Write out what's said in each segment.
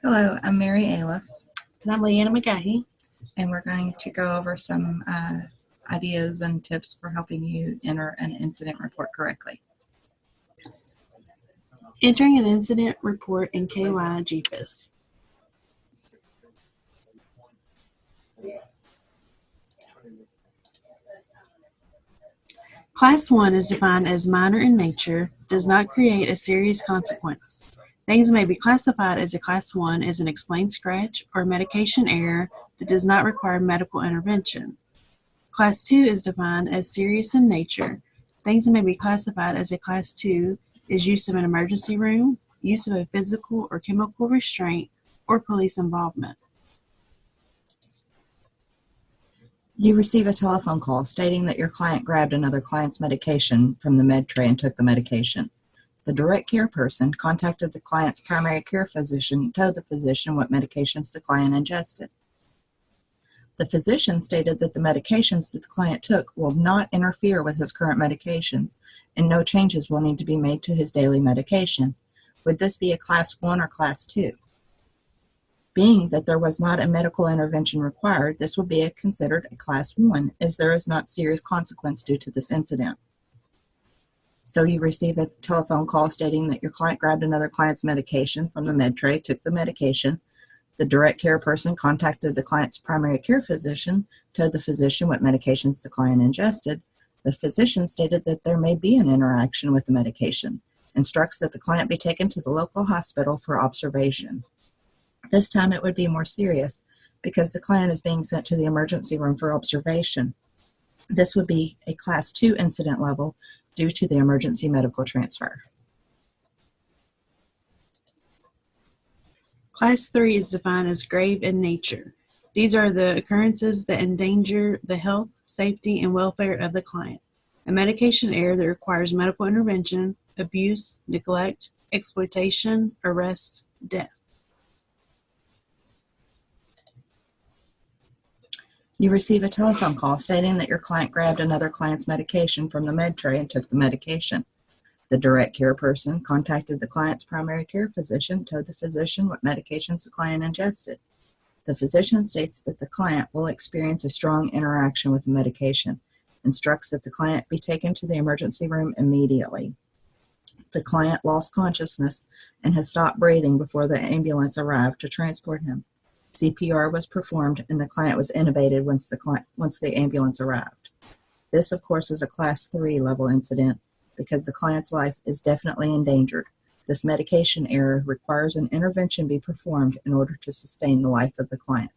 Hello, I'm Mary Ayla, And I'm Leanna McGahee. and we're going to go over some ideas and tips for helping you enter an incident report correctly. Entering an incident report in KYGFIS. Class 1 is defined as minor in nature, does not create a serious consequence. Things may be classified as a Class 1 as an explained scratch or medication error that does not require medical intervention. Class 2 is defined as serious in nature. Things that may be classified as a Class 2 is use of an emergency room, use of a physical or chemical restraint, or police involvement. You receive a telephone call stating that your client grabbed another client's medication from the med tray and took the medication. The direct care person contacted the client's primary care physician, told the physician what medications the client ingested. The physician stated that the medications that the client took will not interfere with his current medications, and no changes will need to be made to his daily medication. Would this be a Class 1 or Class 2? Being that there was not a medical intervention required, this would be considered a Class 1, as there is not serious consequence due to this incident. So you receive a telephone call stating that your client grabbed another client's medication from the med tray, took the medication. The direct care person contacted the client's primary care physician, told the physician what medications the client ingested. The physician stated that there may be an interaction with the medication, instructs that the client be taken to the local hospital for observation. This time it would be more serious because the client is being sent to the emergency room for observation. This would be a Class 2 incident level due to the emergency medical transfer. Class 3 is defined as grave in nature. These are the occurrences that endanger the health, safety, and welfare of the client. A medication error that requires medical intervention, abuse, neglect, exploitation, arrest, death. You receive a telephone call stating that your client grabbed another client's medication from the med tray and took the medication. The direct care person contacted the client's primary care physician, told the physician what medications the client ingested. The physician states that the client will experience a strong interaction with the medication, instructs that the client be taken to the emergency room immediately. The client lost consciousness and has stopped breathing before the ambulance arrived to transport him. CPR was performed and the client was intubated once the ambulance arrived. This, of course, is a Class 3 level incident because the client's life is definitely endangered. This medication error requires an intervention be performed in order to sustain the life of the client.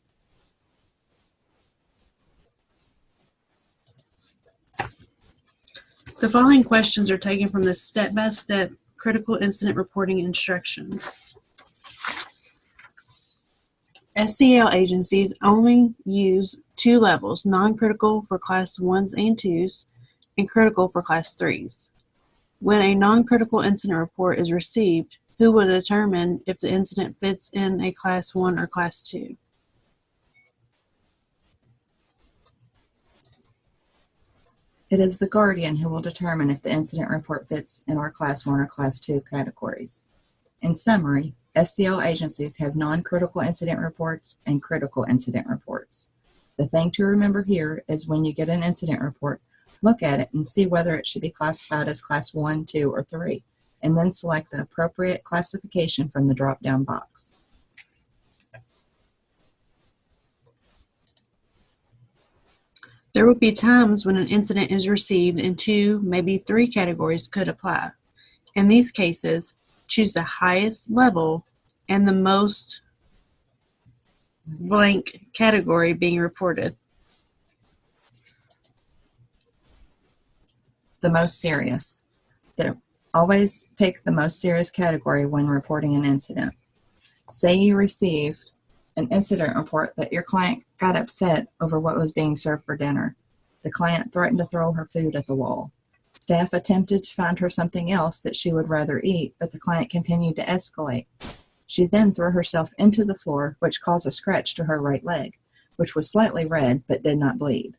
The following questions are taken from the step-by-step critical incident reporting instructions. SCL agencies only use 2 levels, non-critical for Class 1s and 2s, and critical for Class 3s. When a non-critical incident report is received, who will determine if the incident fits in a Class 1 or Class 2? It is the guardian who will determine if the incident report fits in our Class 1 or Class 2 categories. In summary, SCL agencies have non-critical incident reports and critical incident reports. The thing to remember here is when you get an incident report, look at it and see whether it should be classified as Class 1, 2, or 3, and then select the appropriate classification from the drop-down box. There will be times when an incident is received and 2, maybe 3 categories could apply. In these cases, choose the highest level and the most blank category being reported. The most serious. Always pick the most serious category when reporting an incident. Say you receive an incident report that your client got upset over what was being served for dinner. The client threatened to throw her food at the wall. Staff attempted to find her something else that she would rather eat, but the client continued to escalate. She then threw herself into the floor, which caused a scratch to her right leg, which was slightly red but did not bleed.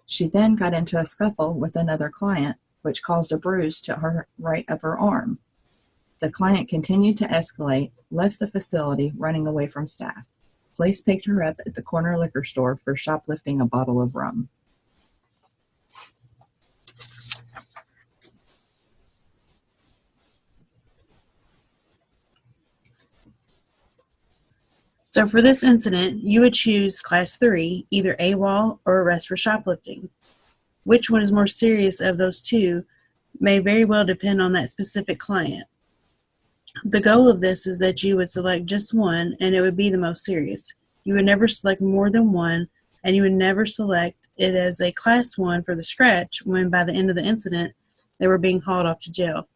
She then got into a scuffle with another client, which caused a bruise to her right upper arm. The client continued to escalate, left the facility, running away from staff. Police picked her up at the corner liquor store for shoplifting a bottle of rum. So for this incident, you would choose Class 3, either AWOL or arrest for shoplifting. Which one is more serious of those two may very well depend on that specific client. The goal of this is that you would select just one, and it would be the most serious. You would never select more than one, and you would never select it as a Class 1 for the scratch when by the end of the incident, they were being hauled off to jail.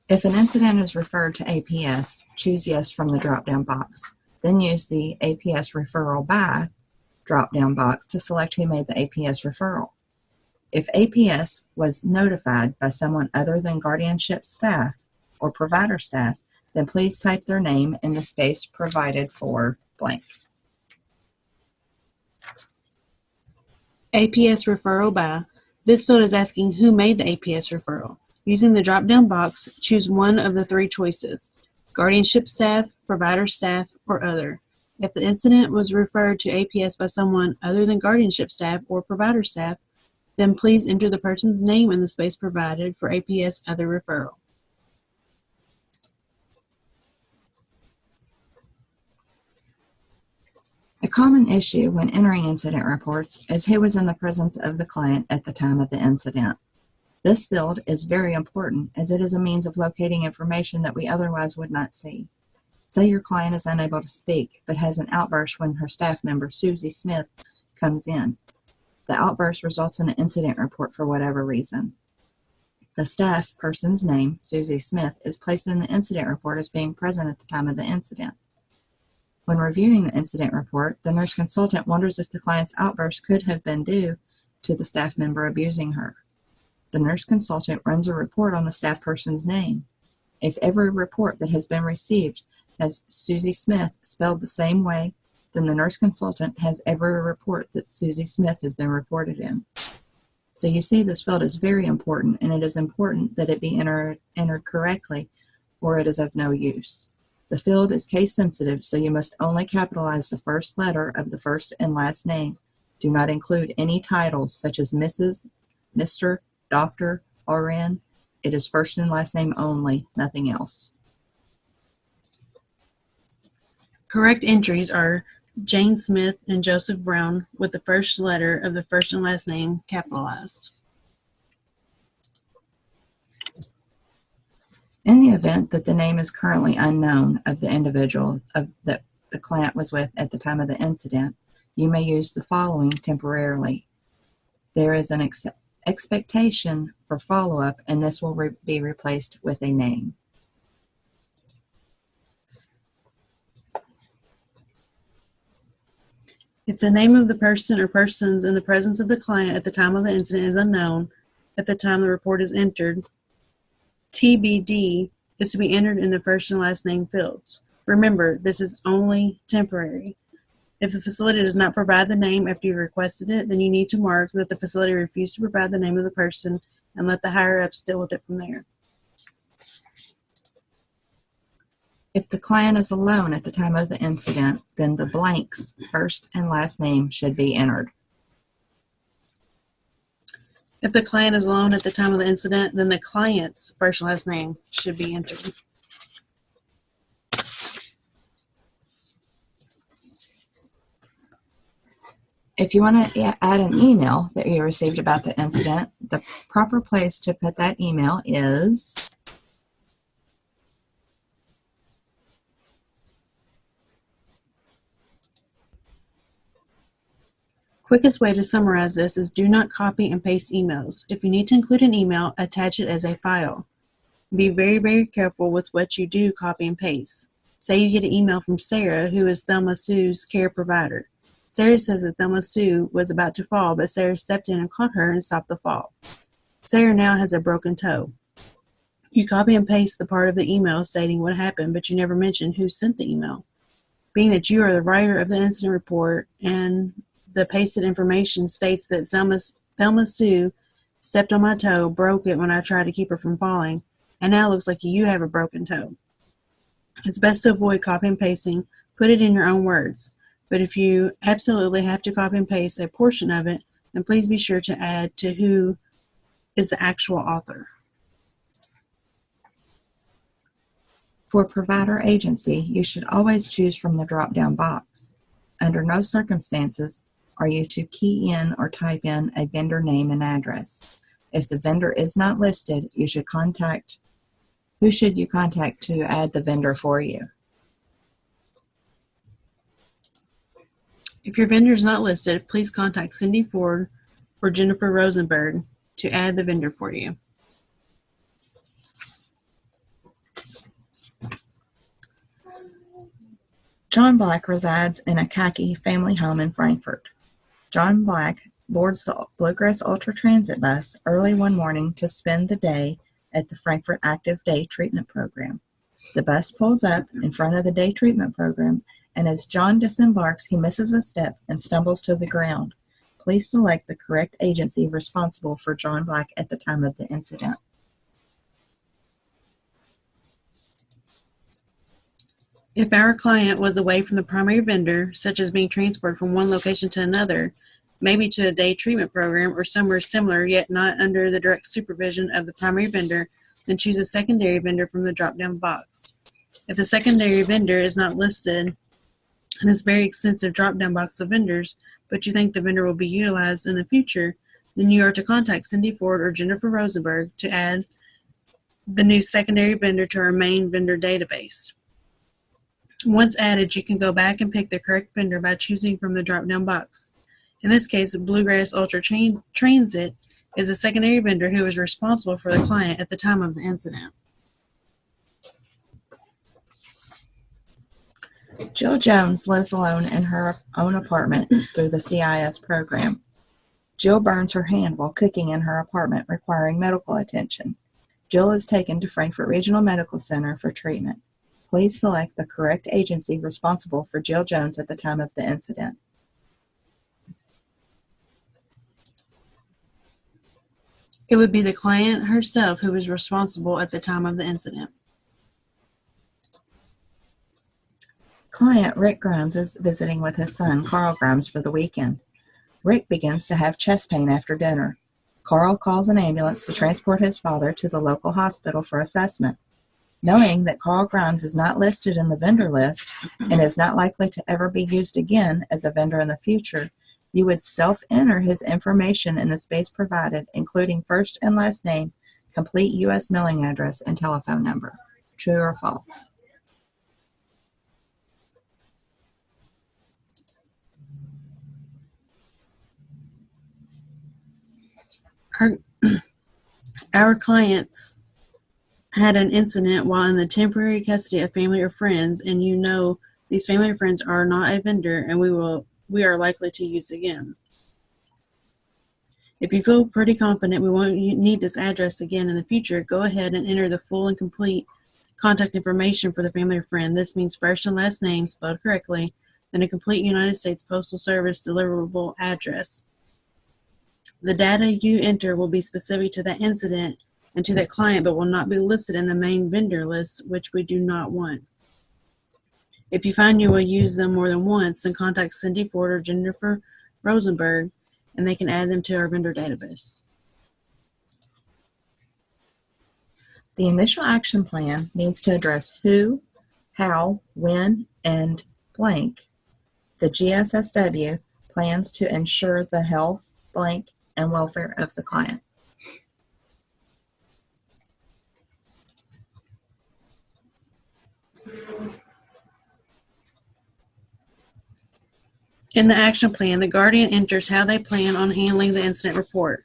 If an incident is referred to APS, choose yes from the drop-down box. Then use the APS referral by drop-down box to select who made the APS referral. If APS was notified by someone other than guardianship staff or provider staff, then please type their name in the space provided for blank. APS referral by. This field is asking who made the APS referral. Using the drop-down box, choose one of the three choices: guardianship staff, provider staff, or other. If the incident was referred to APS by someone other than guardianship staff or provider staff, then please enter the person's name in the space provided for APS other referral. A common issue when entering incident reports is who was in the presence of the client at the time of the incident. This field is very important as it is a means of locating information that we otherwise would not see. Say your client is unable to speak but has an outburst when her staff member, Susie Smith, comes in. The outburst results in an incident report for whatever reason. The staff person's name, Susie Smith, is placed in the incident report as being present at the time of the incident. When reviewing the incident report, the nurse consultant wonders if the client's outburst could have been due to the staff member abusing her. The nurse consultant runs a report on the staff person's name. If every report that has been received has Susie Smith spelled the same way, then the nurse consultant has every report that Susie Smith has been reported in. So you see, this field is very important, and it is important that it be entered correctly, or it is of no use. The field is case sensitive, so you must only capitalize the first letter of the first and last name. Do not include any titles such as Mrs., Mr., Dr., RN. It is first and last name only, nothing else. Correct entries are Jane Smith and Joseph Brown with the first letter of the first and last name capitalized. In the event that the name is currently unknown of the individual that the client was with at the time of the incident, you may use the following temporarily. There is an expectation for follow-up, and this will be replaced with a name. If the name of the person or persons in the presence of the client at the time of the incident is unknown at the time the report is entered, TBD is to be entered in the first and last name fields. Remember, this is only temporary. If the facility does not provide the name after you requested it, then you need to mark that the facility refused to provide the name of the person and let the higher-ups deal with it from there. If the client is alone at the time of the incident, then the blank's first and last name should be entered. If the client is alone at the time of the incident, then the client's first and last name should be entered. If you want to add an email that you received about the incident, the proper place to put that email is Quickest way to summarize this is do not copy and paste emails. If you need to include an email, attach it as a file. Be very, very careful with what you do copy and paste. Say you get an email from Sarah, who is Thelma Sue's care provider. Sarah says that Thelma Sue was about to fall, but Sarah stepped in and caught her and stopped the fall. Sarah now has a broken toe. You copy and paste the part of the email stating what happened, but you never mention who sent the email. Being that you are the writer of the incident report and the pasted information states that Thelma Sue stepped on my toe, broke it when I tried to keep her from falling, and now it looks like you have a broken toe. It's best to avoid copy and pasting. Put it in your own words. But if you absolutely have to copy and paste a portion of it, then please be sure to add to who is the actual author. For provider agency, you should always choose from the drop-down box. Under no circumstances are you to key in or type in a vendor name and address. If the vendor is not listed, who should you contact to add the vendor for you? If your vendor is not listed, please contact Cindy Ford or Jennifer Rosenberg to add the vendor for you. John Black resides in a khaki family home in Frankfort. John Black boards the Bluegrass Ultra Transit bus early one morning to spend the day at the Frankfort Active Day Treatment Program. The bus pulls up in front of the day treatment program, and as John disembarks, he misses a step and stumbles to the ground. Please select the correct agency responsible for John Black at the time of the incident. If our client was away from the primary vendor, such as being transferred from one location to another, maybe to a day treatment program or somewhere similar yet not under the direct supervision of the primary vendor, then choose a secondary vendor from the drop-down box. If the secondary vendor is not listed in this very extensive drop-down box of vendors, but you think the vendor will be utilized in the future, then you are to contact Cindy Ford or Jennifer Rosenberg to add the new secondary vendor to our main vendor database. Once added, you can go back and pick the correct vendor by choosing from the drop-down box. In this case, Bluegrass Ultra Transit is a secondary vendor who is responsible for the client at the time of the incident. Jill Jones lives alone in her own apartment through the CIS program. Jill burns her hand while cooking in her apartment, requiring medical attention. Jill is taken to Frankfort Regional Medical Center for treatment. Please select the correct agency responsible for Jill Jones at the time of the incident. It would be the client herself who is responsible at the time of the incident. Client Rick Grimes is visiting with his son, Carl Grimes, for the weekend. Rick begins to have chest pain after dinner. Carl calls an ambulance to transport his father to the local hospital for assessment. Knowing that Carl Grimes is not listed in the vendor list and is not likely to ever be used again as a vendor in the future, you would self-enter his information in the space provided, including first and last name, complete U.S. mailing address, and telephone number. True or false? Our clients had an incident while in the temporary custody of family or friends, and you know these family or friends are not a vendor and we are likely to use again. If you feel pretty confident we won't need this address again in the future, go ahead and enter the full and complete contact information for the family or friend. This means first and last name spelled correctly, and a complete United States Postal Service deliverable address. The data you enter will be specific to that incident and to that client, but will not be listed in the main vendor list, which we do not want. If you find you will use them more than once, then contact Cindy Ford or Jennifer Rosenberg, and they can add them to our vendor database. The initial action plan needs to address who, how, when, and blank. The GSSW plans to ensure the health, blank, and welfare of the client. In the action plan, the guardian enters how they plan on handling the incident report,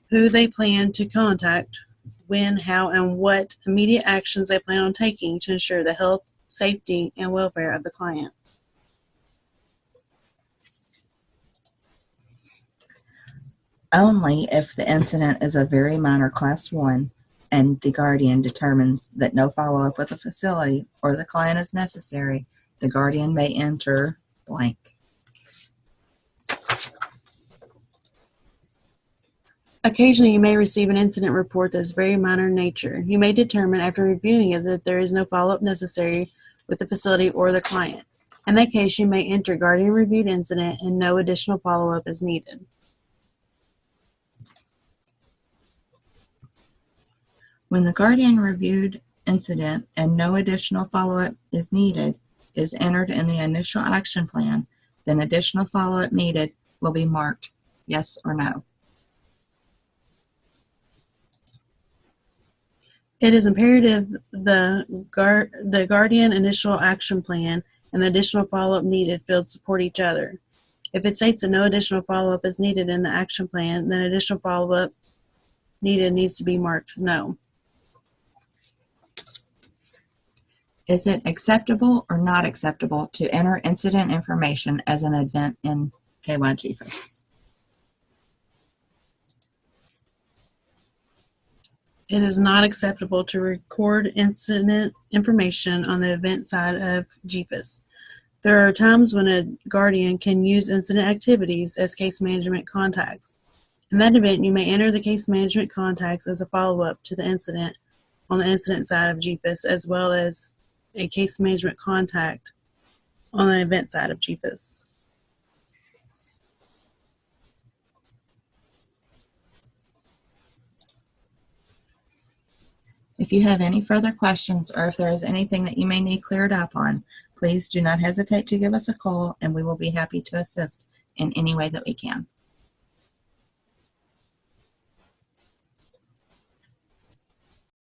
who they plan to contact, when, how, and what immediate actions they plan on taking to ensure the health, safety, and welfare of the client. Only if the incident is a very minor Class 1 and the guardian determines that no follow-up with the facility or the client is necessary, the guardian may enter blank. Occasionally, you may receive an incident report that is very minor in nature. You may determine after reviewing it that there is no follow-up necessary with the facility or the client. In that case, you may enter Guardian reviewed incident and no additional follow-up is needed. When the Guardian reviewed incident and no additional follow-up is needed is entered in the initial action plan, then additional follow-up needed will be marked yes or no. It is imperative the Guardian initial action plan and the additional follow-up needed fields support each other. If it states that no additional follow-up is needed in the action plan, then additional follow-up needed needs to be marked no. Is it acceptable or not acceptable to enter incident information as an event in KYGFIS? It is not acceptable to record incident information on the event side of GFIS. There are times when a Guardian can use incident activities as case management contacts. In that event, you may enter the case management contacts as a follow-up to the incident on the incident side of GFIS, as well as a case management contact on the event side of GFIS. If you have any further questions or if there is anything that you may need cleared up on, please do not hesitate to give us a call and we will be happy to assist in any way that we can.